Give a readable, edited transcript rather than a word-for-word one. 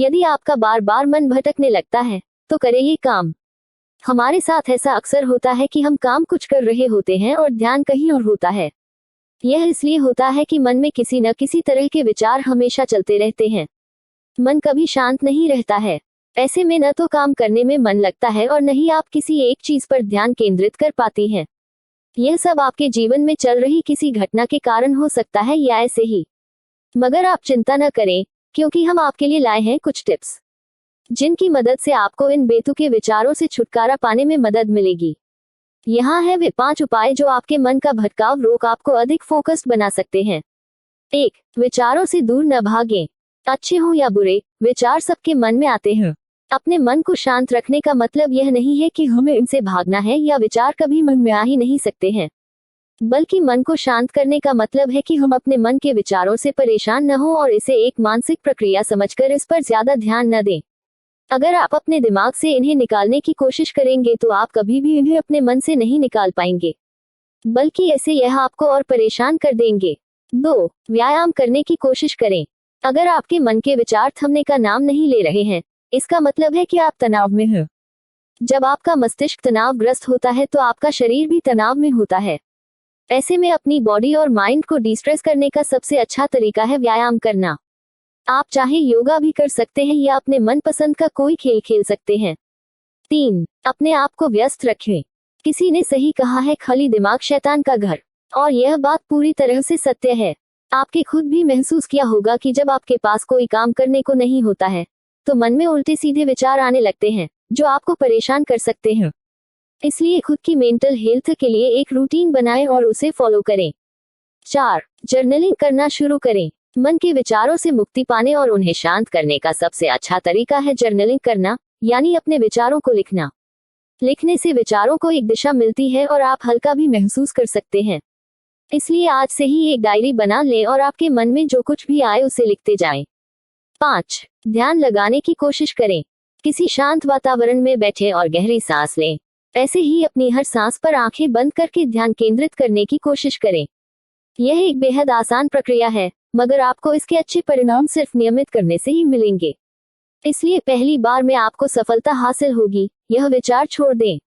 यदि आपका बार बार मन भटकने लगता है तो करें ये काम। हमारे साथ ऐसा अक्सर होता है कि हम काम कुछ कर रहे होते हैं और ध्यान कहीं और होता है। यह इसलिए होता है कि मन में किसी न किसी तरह के विचार हमेशा चलते रहते हैं। मन कभी शांत नहीं रहता है। ऐसे में न तो काम करने में मन लगता है और न ही आप किसी एक चीज पर ध्यान केंद्रित कर पाती हैं। यह सब आपके जीवन में चल रही किसी घटना के कारण हो सकता है या ऐसे ही। मगर आप चिंता न करें, क्योंकि हम आपके लिए लाए हैं कुछ टिप्स, जिनकी मदद से आपको इन बेतुके विचारों से छुटकारा पाने में मदद मिलेगी। यहाँ है वे 5 उपाय जो आपके मन का भटकाव रोक आपको अधिक फोकस्ड बना सकते हैं। 1. विचारों से दूर न भागें। अच्छे हों या बुरे, विचार सबके मन में आते हैं। अपने मन को शांत रखने का मतलब यह नहीं है कि हमें इनसे भागना है या विचार कभी मन में आ ही नहीं सकते हैं, बल्कि मन को शांत करने का मतलब है कि हम अपने मन के विचारों से परेशान न हो और इसे एक मानसिक प्रक्रिया समझकर इस पर ज्यादा ध्यान न दें। अगर आप अपने दिमाग से इन्हें निकालने की कोशिश करेंगे तो आप कभी भी इन्हें अपने मन से नहीं निकाल पाएंगे, बल्कि ऐसे यह आपको और परेशान कर देंगे। 2. व्यायाम करने की कोशिश करें। अगर आपके मन के विचार थमने का नाम नहीं ले रहे हैं, इसका मतलब है कि आप तनाव में हैं। जब आपका मस्तिष्क तनावग्रस्त होता है तो आपका शरीर भी तनाव में होता है। ऐसे में अपनी बॉडी और माइंड को डिस्ट्रेस करने का सबसे अच्छा तरीका है व्यायाम करना। आप चाहे योगा भी कर सकते हैं या अपने मनपसंद का कोई खेल खेल सकते हैं। 3. अपने आप को व्यस्त रखें। किसी ने सही कहा है, खाली दिमाग शैतान का घर, और यह बात पूरी तरह से सत्य है। आपके खुद भी महसूस किया होगा कि जब आपके पास कोई काम करने को नहीं होता है तो मन में उल्टे सीधे विचार आने लगते हैं जो आपको परेशान कर सकते हैं। इसलिए खुद की मेंटल हेल्थ के लिए एक रूटीन बनाएं और उसे फॉलो करें। 4. जर्नलिंग करना शुरू करें। मन के विचारों से मुक्ति पाने और उन्हें शांत करने का सबसे अच्छा तरीका है जर्नलिंग करना, यानी अपने विचारों को लिखना। लिखने से विचारों को एक दिशा मिलती है और आप हल्का भी महसूस कर सकते हैं। इसलिए आज से ही एक डायरी बना लें और आपके मन में जो कुछ भी आए उसे लिखते जाएं। 5. ध्यान लगाने की कोशिश करें। किसी शांत वातावरण में बैठें और गहरी सांस लें। ऐसे ही अपनी हर सांस पर आंखें बंद करके ध्यान केंद्रित करने की कोशिश करें। यह एक बेहद आसान प्रक्रिया है, मगर आपको इसके अच्छे परिणाम सिर्फ नियमित करने से ही मिलेंगे। इसलिए पहली बार में आपको सफलता हासिल होगी, यह विचार छोड़ दें।